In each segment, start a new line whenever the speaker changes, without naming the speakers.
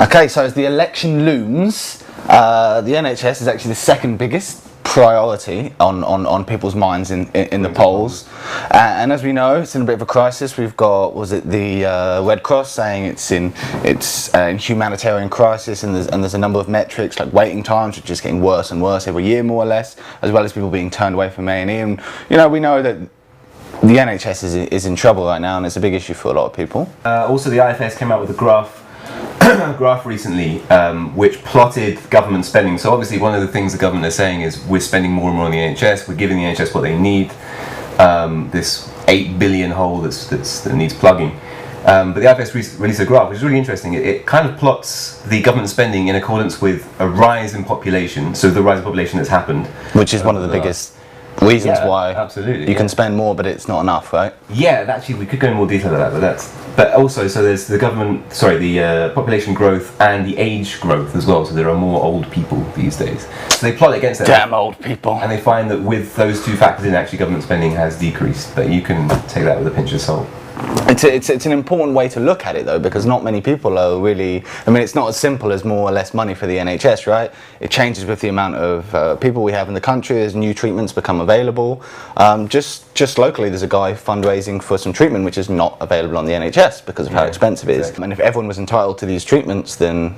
Okay, so as the election looms, the NHS is actually the second biggest priority on people's minds in the polls, and as we know, it's in a bit of a crisis. We've got, was it the Red Cross saying it's in humanitarian crisis, and there's a number of metrics like waiting times, which is getting worse and worse every year, more or less, as well as people being turned away from A&E. And we know that the NHS is in trouble right now, and it's a big issue for a lot of people.
Also, the IFS came out with a graph recently, which plotted government spending. So obviously one of the things the government is saying is we're spending more and more on the NHS, we're giving the NHS what they need, this 8 billion hole that needs plugging. But the IFS released a graph which is really interesting. It kind of plots the government spending in accordance with a rise in population, so the rise in population that's happened.
Which is one of the biggest reasons why
absolutely,
you can spend more, but it's not enough, right?
Yeah, actually, we could go in more detail about that, but also, so there's the population growth and the age growth as well. So there are more old people these days. So they plot against that.
Damn old people.
And they find that with those two factors in, actually, government spending has decreased. But you can take that with a pinch of salt.
It's an important way to look at it, though, because not many people are really. I mean, it's not as simple as more or less money for the NHS, right? It changes with the amount of people we have in the country as new treatments become available. Just locally, there's a guy fundraising for some treatment which is not available on the NHS because of how expensive it is. And if everyone was entitled to these treatments, then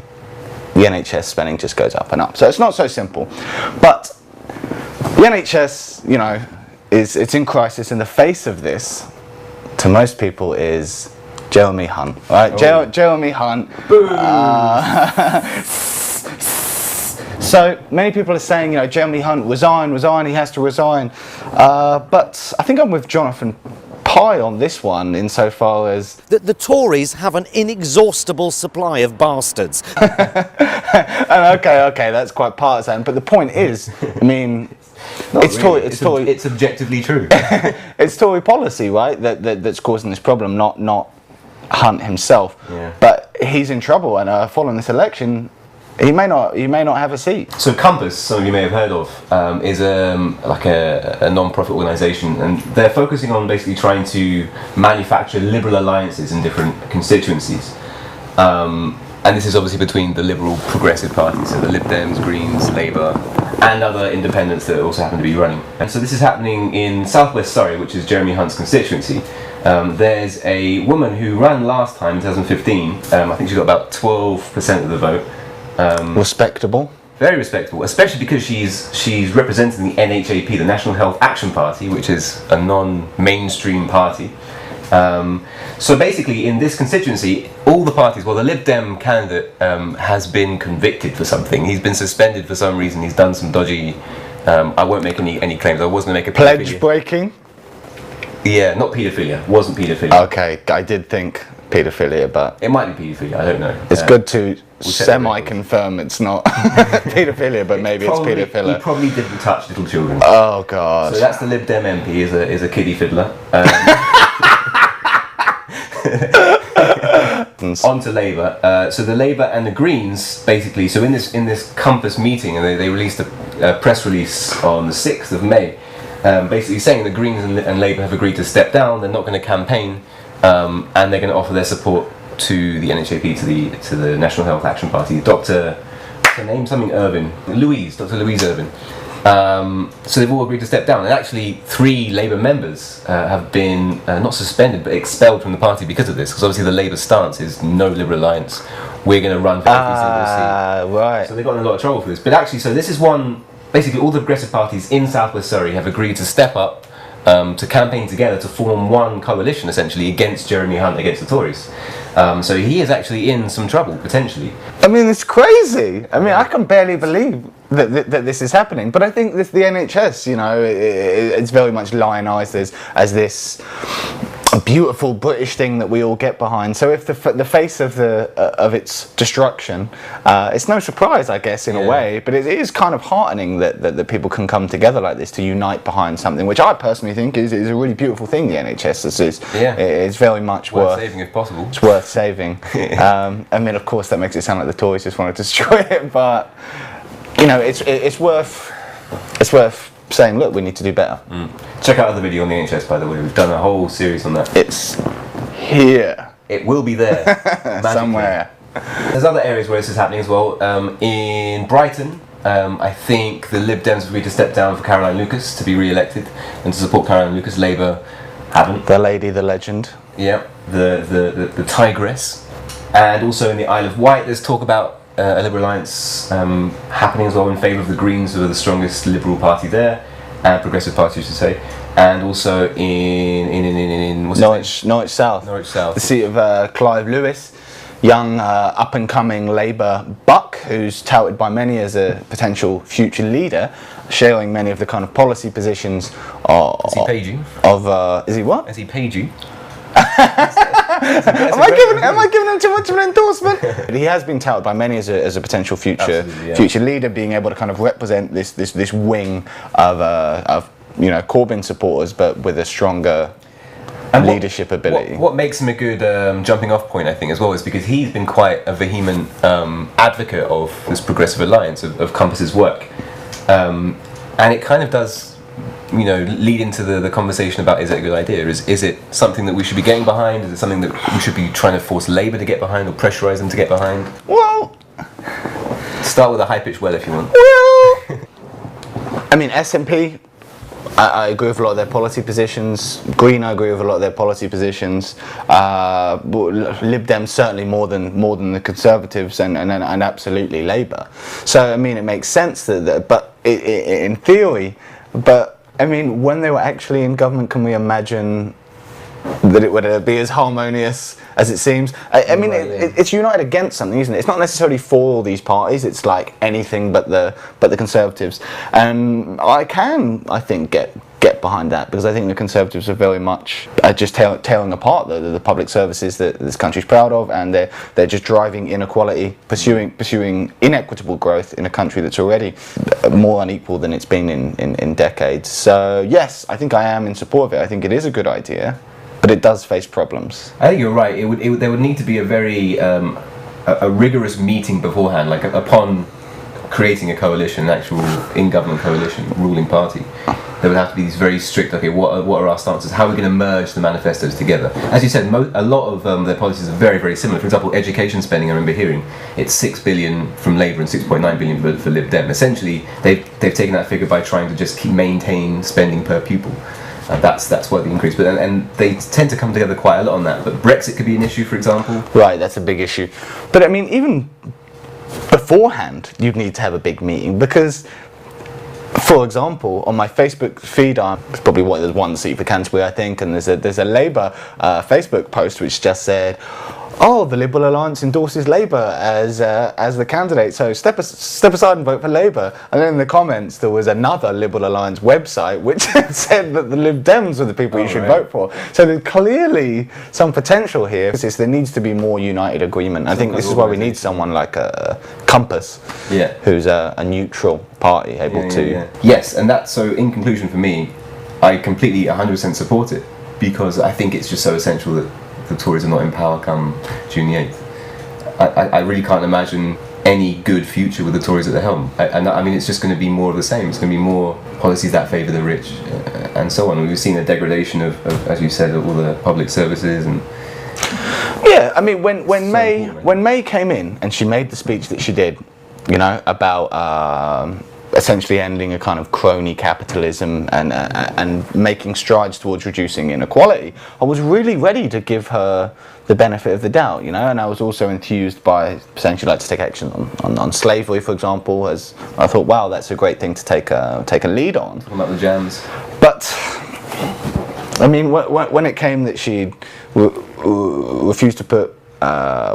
the NHS spending just goes up and up. So it's not so simple. But the NHS, it's in crisis. In the face of this, to most people, is Jeremy Hunt, right? Oh. Jeremy Hunt. So many people are saying, Jeremy Hunt, resign, he has to resign. But I think I'm with Jonathan Pye on this one, insofar as
the Tories have an inexhaustible supply of bastards.
And okay, that's quite partisan. But the point is, I mean,
it's objectively true.
It's Tory policy, right? That's causing this problem, not Hunt himself.
Yeah.
But he's in trouble, and following this election, he may not have a seat.
So Compass, some of you may have heard of, is like a non-profit organisation, and they're focusing on basically trying to manufacture liberal alliances in different constituencies. And this is obviously between the Liberal Progressive parties, so the Lib Dems, Greens, Labour, and other independents that also happen to be running. And so this is happening in South West Surrey, which is Jeremy Hunt's constituency. There's a woman who ran last time, in 2015. I think she got about 12% of the vote.
Respectable.
Very respectable, especially because she's representing the NHAP, the National Health Action Party, which is a non-mainstream party. So basically, in this constituency, all the parties, well, the Lib Dem candidate has been convicted for something. He's been suspended for some reason. He's done some dodgy. I won't make any claims. I was going to make a
pledge breaking.
Yeah, not paedophilia. Wasn't paedophilia.
Okay, I did think paedophilia, but
it might be paedophilia. I don't know.
It's good to semi-confirm it's not paedophilia, but maybe it's paedophilia.
He probably didn't touch little children.
Oh God!
So that's the Lib Dem MP. Is a kiddie fiddler. On to Labour. So the Labour and the Greens, basically. So in this Compass meeting, and they released a press release on the 6th of May, basically saying the Greens and Labour have agreed to step down. They're not going to campaign, and they're going to offer their support to the NHAP, to the National Health Action Party. Dr. Louise Irvin. So they've all agreed to step down, and actually 3 Labour members have been not suspended but expelled from the party because of this, because obviously the Labour stance is no Liberal alliance, we're going to run for every single seat.
Right.
So they've got in a lot of trouble for this. But actually, so this is one, basically all the progressive parties in South West Surrey have agreed to step up to campaign together to form one coalition essentially against Jeremy Hunt, against the Tories. So he is actually in some trouble, potentially.
I mean, it's crazy. I mean, I can barely believe that this is happening. But I think the NHS, it's very much lionised as this beautiful British thing that we all get behind. So if the face of its destruction, it's no surprise, I guess, in a way. But it is kind of heartening that people can come together like this to unite behind something, which I personally think is a really beautiful thing. The NHS is very much worth
saving if possible.
It's worth saving. I mean, of course, that makes it sound like the Tories just want to destroy it, but it's worth saying, look, we need to do better.
Check out the video on the NHS, by the way. We've done a whole series on that.
It's here.
It will be there.
Somewhere.
There's other areas where this is happening as well. In Brighton, I think the Lib Dems agreed to step down for Caroline Lucas to be re-elected and to support Caroline Lucas. Labour haven't.
The lady, the legend.
Yeah, the tigress. And also in the Isle of Wight, there's talk about a Liberal alliance happening as well in favour of the Greens, who are the strongest Liberal party there, and Progressive Party, I should say. And also in what's
Norwich South.
Norwich South.
The seat of Clive Lewis, young up-and-coming Labour buck who's touted by many as a potential future leader, sharing many of the kind of policy positions
Has he paid you?
Is he what?
Has he paid you?
Am I giving him too much of an endorsement? He has been touted by many as a potential future leader, being able to kind of represent this wing of Corbyn supporters, but with a stronger leadership ability.
What makes him a good jumping off point, I think, as well, is because he's been quite a vehement advocate of this progressive alliance, of Compass's work. And it kind of does, lead into the conversation about, is it a good idea? Is it something that we should be getting behind? Is it something that we should be trying to force Labour to get behind or pressurise them to get behind?
Well,
start with a high-pitched well if you want.
Well, I mean, SNP, I agree with a lot of their policy positions. Green, I agree with a lot of their policy positions. Lib Dems certainly more than the Conservatives, and absolutely Labour. So I mean, it makes sense but in theory, but I mean, when they were actually in government, can we imagine that it would be as harmonious as it seems? I mean, it's united against something, isn't it? It's not necessarily for all these parties. It's like anything but the Conservatives, and I think get behind that, because I think the Conservatives are very much just tearing apart the public services that this country's proud of, and they're just driving inequality, pursuing inequitable growth in a country that's already more unequal than it's been in decades. So yes, I think I am in support of it. I think it is a good idea, but it does face problems.
I think you're right. There would need to be a very a rigorous meeting beforehand, like upon creating a coalition, an actual in-government coalition, ruling party. There would have to be these very strict, okay, what are our stances? How are we going to merge the manifestos together? As you said, a lot of their policies are very, very similar. For example, education spending, I remember hearing, it's 6 billion from Labour and 6.9 billion for Lib Dem. Essentially, they've taken that figure by trying to just maintain spending per pupil. That's what the increase, and they tend to come together quite a lot on that. But Brexit could be an issue, for example.
Right, that's a big issue. But I mean, even beforehand, you'd need to have a big meeting, because, for example, on my Facebook feed, it's probably there's one seat for Canterbury, I think, and there's a Labour Facebook post which just said, "Oh, the Liberal Alliance endorses Labour as the candidate, so step aside and vote for Labour." And then in the comments there was another Liberal Alliance website which said that the Lib Dems were the people you should vote for. So there's clearly some potential here. There needs to be more united agreement. I think this is why we need someone like a Compass, who's a neutral party able to.
Yes, and that's so. In conclusion, for me, I completely 100% support it, because I think it's just so essential that the Tories are not in power come June the 8th. I really can't imagine any good future with the Tories at the helm. And I mean, it's just going to be more of the same. It's going to be more policies that favour the rich, and so on. We've seen a degradation of, as you said, all the public services and.
Yeah, I mean, when May came in and she made the speech that she did, about essentially ending a kind of crony capitalism and making strides towards reducing inequality, I was really ready to give her the benefit of the doubt, and I was also enthused by saying she'd like to take action on slavery, for example. As I thought, wow, that's a great thing to take a lead on.
Talking about the jams.
But I mean, when it came that she refused to put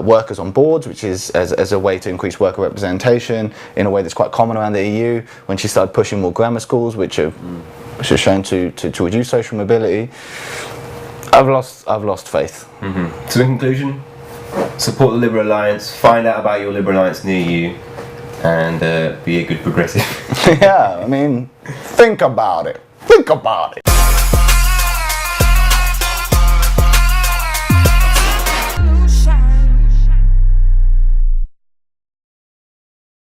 workers on boards, which is as a way to increase worker representation in a way that's quite common around the EU, when she started pushing more grammar schools, which are shown to reduce social mobility, I've lost faith.
Mm-hmm. So in conclusion, support the Liberal Alliance, find out about your Liberal Alliance near you, and be a good progressive.
Yeah, I mean, think about it.